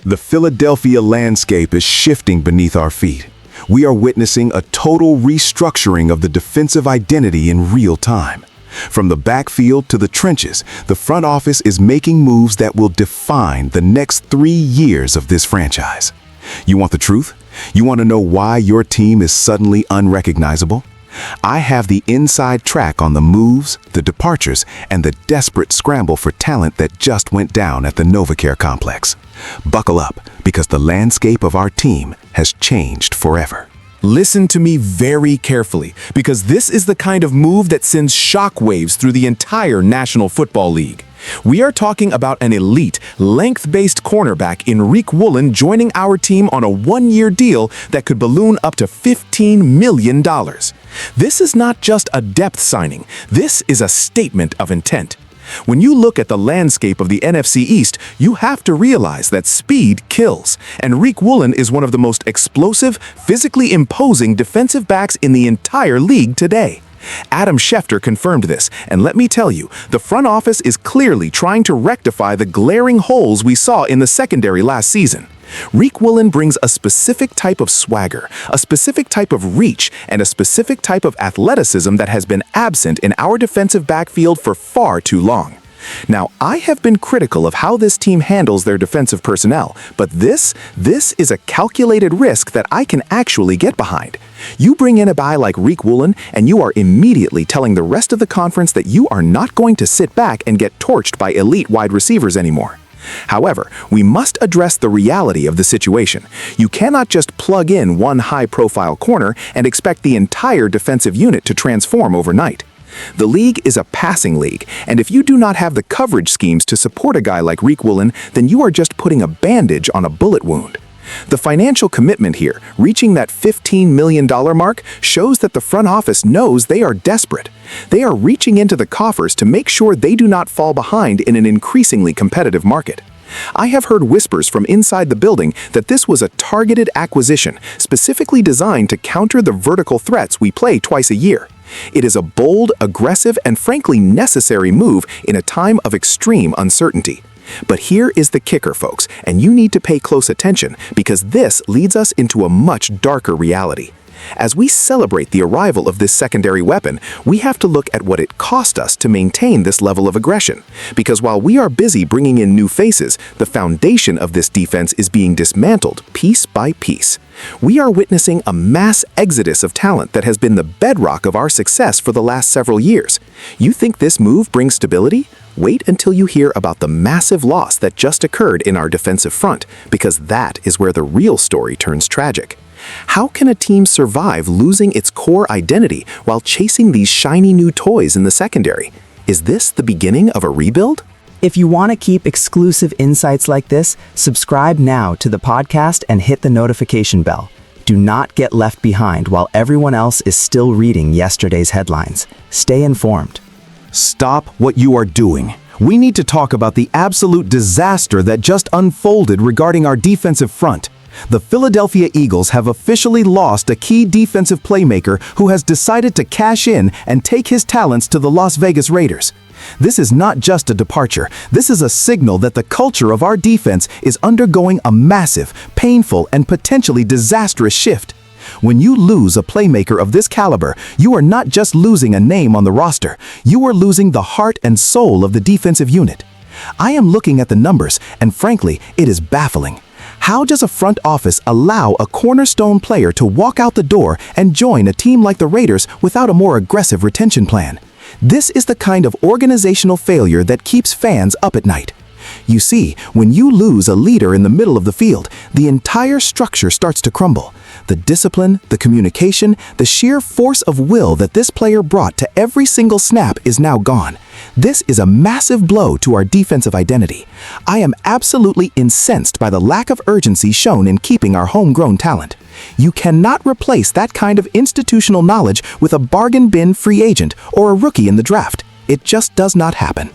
The Philadelphia landscape is shifting beneath our feet. We are witnessing a total restructuring of the defensive identity in real time. From the backfield to the trenches, the front office is making moves that will define the next 3 years of this franchise. You want the truth? You want to know why your team is suddenly unrecognizable? I have the inside track on the moves, the departures, and the desperate scramble for talent that just went down at the NovaCare complex. Buckle up, because the landscape of our team has changed forever. Listen to me very carefully, because this is the kind of move that sends shockwaves through the entire National Football League. We are talking about an elite, length-based cornerback in Riq Woolen joining our team on a 1-year deal that could balloon up to $15 million. This is not just a depth signing, this is a statement of intent. When you look at the landscape of the NFC East, you have to realize that speed kills, and Riq Woolen is one of the most explosive, physically imposing defensive backs in the entire league today. Adam Schefter confirmed this, and let me tell you, the front office is clearly trying to rectify the glaring holes we saw in the secondary last season. Riq Woolen brings a specific type of swagger, a specific type of reach, and a specific type of athleticism that has been absent in our defensive backfield for far too long. Now, I have been critical of how this team handles their defensive personnel, but this is a calculated risk that I can actually get behind. You bring in a guy like Riq Woolen, and you are immediately telling the rest of the conference that you are not going to sit back and get torched by elite wide receivers anymore. However, we must address the reality of the situation. You cannot just plug in one high-profile corner and expect the entire defensive unit to transform overnight. The league is a passing league, and if you do not have the coverage schemes to support a guy like Riq Woolen, then you are just putting a bandage on a bullet wound. The financial commitment here, reaching that $15 million mark, shows that the front office knows they are desperate. They are reaching into the coffers to make sure they do not fall behind in an increasingly competitive market. I have heard whispers from inside the building that this was a targeted acquisition, specifically designed to counter the vertical threats we play twice a year. It is a bold, aggressive, and frankly necessary move in a time of extreme uncertainty. But here is the kicker, folks, and you need to pay close attention because this leads us into a much darker reality. As we celebrate the arrival of this secondary weapon, we have to look at what it cost us to maintain this level of aggression. Because while we are busy bringing in new faces, the foundation of this defense is being dismantled piece by piece. We are witnessing a mass exodus of talent that has been the bedrock of our success for the last several years. You think this move brings stability? Wait until you hear about the massive loss that just occurred in our defensive front, because that is where the real story turns tragic. How can a team survive losing its core identity while chasing these shiny new toys in the secondary? Is this the beginning of a rebuild? If you want to keep exclusive insights like this, subscribe now to the podcast and hit the notification bell. Do not get left behind while everyone else is still reading yesterday's headlines. Stay informed. Stop what you are doing. We need to talk about the absolute disaster that just unfolded regarding our defensive front. The Philadelphia Eagles have officially lost a key defensive playmaker who has decided to cash in and take his talents to the Las Vegas Raiders. This is not just a departure. This is a signal that the culture of our defense is undergoing a massive, painful, and potentially disastrous shift. When you lose a playmaker of this caliber, you are not just losing a name on the roster. You are losing the heart and soul of the defensive unit. I am looking at the numbers, and frankly, it is baffling. How does a front office allow a cornerstone player to walk out the door and join a team like the Raiders without a more aggressive retention plan? This is the kind of organizational failure that keeps fans up at night. You see, when you lose a leader in the middle of the field, the entire structure starts to crumble. The discipline, the communication, the sheer force of will that this player brought to every single snap is now gone. This is a massive blow to our defensive identity. I am absolutely incensed by the lack of urgency shown in keeping our homegrown talent. You cannot replace that kind of institutional knowledge with a bargain bin free agent or a rookie in the draft. It just does not happen.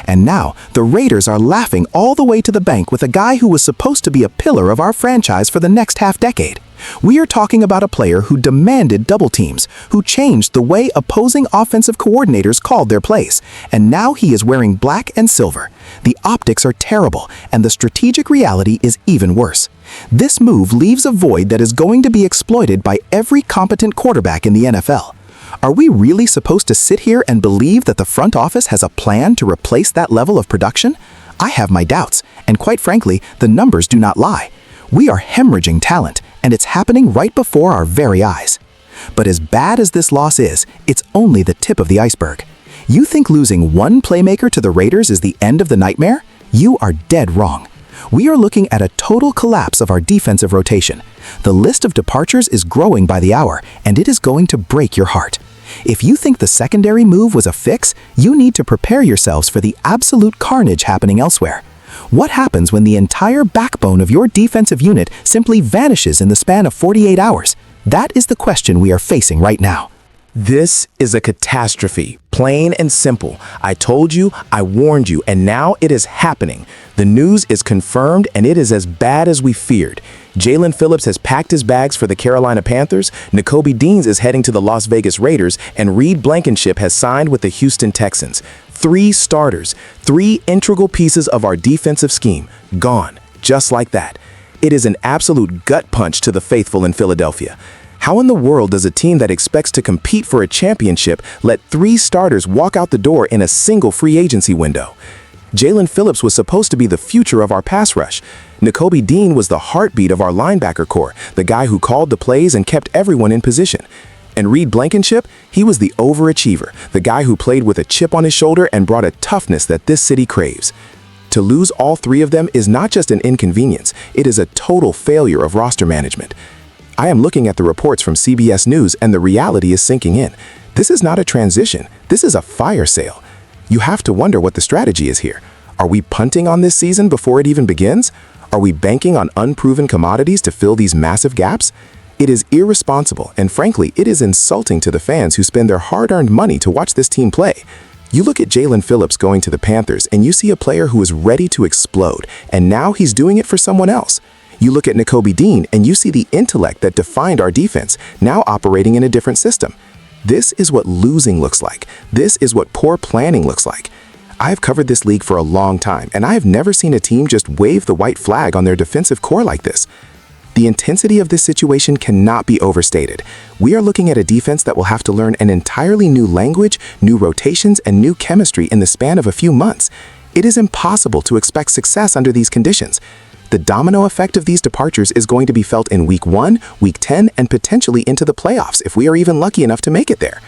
And now, the Raiders are laughing all the way to the bank with a guy who was supposed to be a pillar of our franchise for the next half-decade. We are talking about a player who demanded double teams, who changed the way opposing offensive coordinators called their plays, and now he is wearing black and silver. The optics are terrible, and the strategic reality is even worse. This move leaves a void that is going to be exploited by every competent quarterback in the NFL. Are we really supposed to sit here and believe that the front office has a plan to replace that level of production? I have my doubts, and quite frankly, the numbers do not lie. We are hemorrhaging talent, and it's happening right before our very eyes. But as bad as this loss is, it's only the tip of the iceberg. You think losing one playmaker to the Raiders is the end of the nightmare? You are dead wrong. We are looking at a total collapse of our defensive rotation. The list of departures is growing by the hour, and it is going to break your heart. If you think the secondary move was a fix, you need to prepare yourselves for the absolute carnage happening elsewhere. What happens when the entire backbone of your defensive unit simply vanishes in the span of 48 hours? That is the question we are facing right now. This is a catastrophe, plain and simple. I told you, I warned you, and now it is happening. The news is confirmed, and it is as bad as we feared. Jalen Phillips has packed his bags for the Carolina Panthers, Nakobe Deans is heading to the Las Vegas Raiders, and Reed Blankenship has signed with the Houston Texans. 3 starters, 3 integral pieces of our defensive scheme, gone, just like that. It is an absolute gut punch to the faithful in Philadelphia. How in the world does a team that expects to compete for a championship let 3 starters walk out the door in a single free agency window? Jalen Phillips was supposed to be the future of our pass rush. Nakobe Dean was the heartbeat of our linebacker core, the guy who called the plays and kept everyone in position. And Reed Blankenship, he was the overachiever, the guy who played with a chip on his shoulder and brought a toughness that this city craves. To lose all 3 of them is not just an inconvenience, it is a total failure of roster management. I am looking at the reports from CBS News and the reality is sinking in. This is not a transition, this is a fire sale. You have to wonder what the strategy is here. Are we punting on this season before it even begins? Are we banking on unproven commodities to fill these massive gaps? It is irresponsible, and frankly, it is insulting to the fans who spend their hard-earned money to watch this team play. You look at Jalen Phillips going to the Panthers, and you see a player who is ready to explode, and now he's doing it for someone else. You look at Nakobe Dean, and you see the intellect that defined our defense, now operating in a different system. This is what losing looks like. This is what poor planning looks like. I've covered this league for a long time, and I have never seen a team just wave the white flag on their defensive core like this. The intensity of this situation cannot be overstated. We are looking at a defense that will have to learn an entirely new language, new rotations, and new chemistry in the span of a few months. It is impossible to expect success under these conditions. The domino effect of these departures is going to be felt in Week 1, Week 10, and potentially into the playoffs if we are even lucky enough to make it there.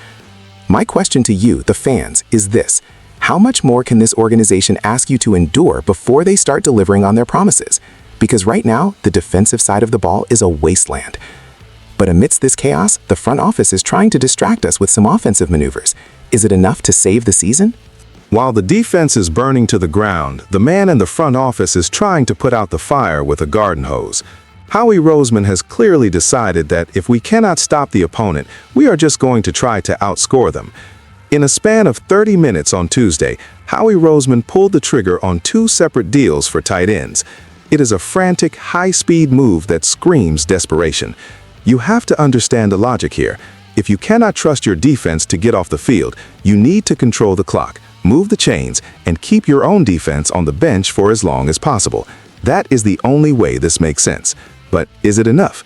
My question to you, the fans, is this. How much more can this organization ask you to endure before they start delivering on their promises? Because right now, the defensive side of the ball is a wasteland. But amidst this chaos, the front office is trying to distract us with some offensive maneuvers. Is it enough to save the season? While the defense is burning to the ground, the man in the front office is trying to put out the fire with a garden hose. Howie Roseman has clearly decided that if we cannot stop the opponent, we are just going to try to outscore them. In a span of 30 minutes on Tuesday, Howie Roseman pulled the trigger on 2 separate deals for tight ends. It is a frantic, high-speed move that screams desperation. You have to understand the logic here. If you cannot trust your defense to get off the field, you need to control the clock, move the chains, and keep your own defense on the bench for as long as possible. That is the only way this makes sense. But is it enough?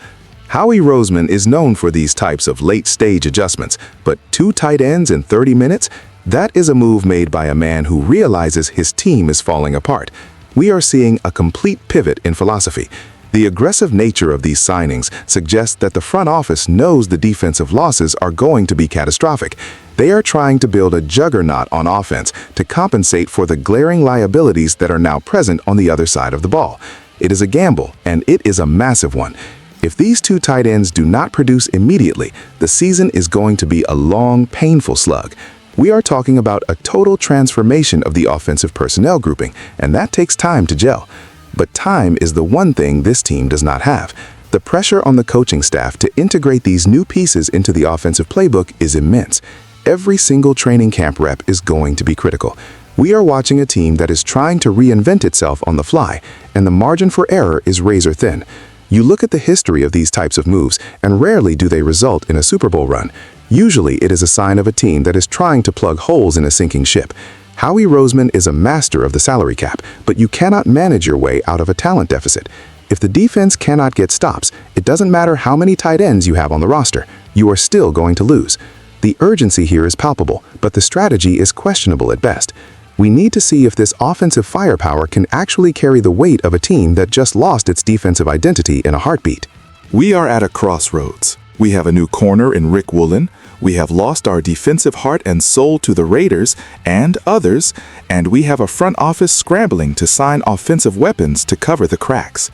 Howie Roseman is known for these types of late-stage adjustments, but 2 tight ends in 30 minutes? That is a move made by a man who realizes his team is falling apart. We are seeing a complete pivot in philosophy. The aggressive nature of these signings suggests that the front office knows the defensive losses are going to be catastrophic. They are trying to build a juggernaut on offense to compensate for the glaring liabilities that are now present on the other side of the ball. It is a gamble, and it is a massive one. If these 2 tight ends do not produce immediately, the season is going to be a long, painful slug. We are talking about a total transformation of the offensive personnel grouping, and that takes time to gel. But time is the one thing this team does not have. The pressure on the coaching staff to integrate these new pieces into the offensive playbook is immense. Every single training camp rep is going to be critical. We are watching a team that is trying to reinvent itself on the fly, and the margin for error is razor thin. You look at the history of these types of moves, and rarely do they result in a Super Bowl run. Usually, it is a sign of a team that is trying to plug holes in a sinking ship. Howie Roseman is a master of the salary cap, but you cannot manage your way out of a talent deficit. If the defense cannot get stops, it doesn't matter how many tight ends you have on the roster, you are still going to lose. The urgency here is palpable, but the strategy is questionable at best. We need to see if this offensive firepower can actually carry the weight of a team that just lost its defensive identity in a heartbeat. We are at a crossroads. We have a new corner in Rick Woolen. We have lost our defensive heart and soul to the Raiders and others, and we have a front office scrambling to sign offensive weapons to cover the cracks.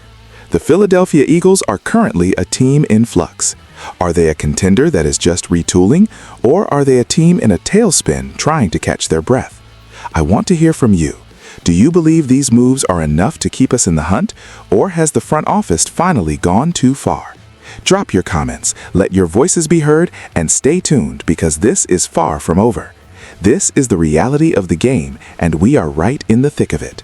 The Philadelphia Eagles are currently a team in flux. Are they a contender that is just retooling, or are they a team in a tailspin trying to catch their breath? I want to hear from you. Do you believe these moves are enough to keep us in the hunt, or has the front office finally gone too far? Drop your comments, let your voices be heard, and stay tuned because this is far from over. This is the reality of the game, and we are right in the thick of it.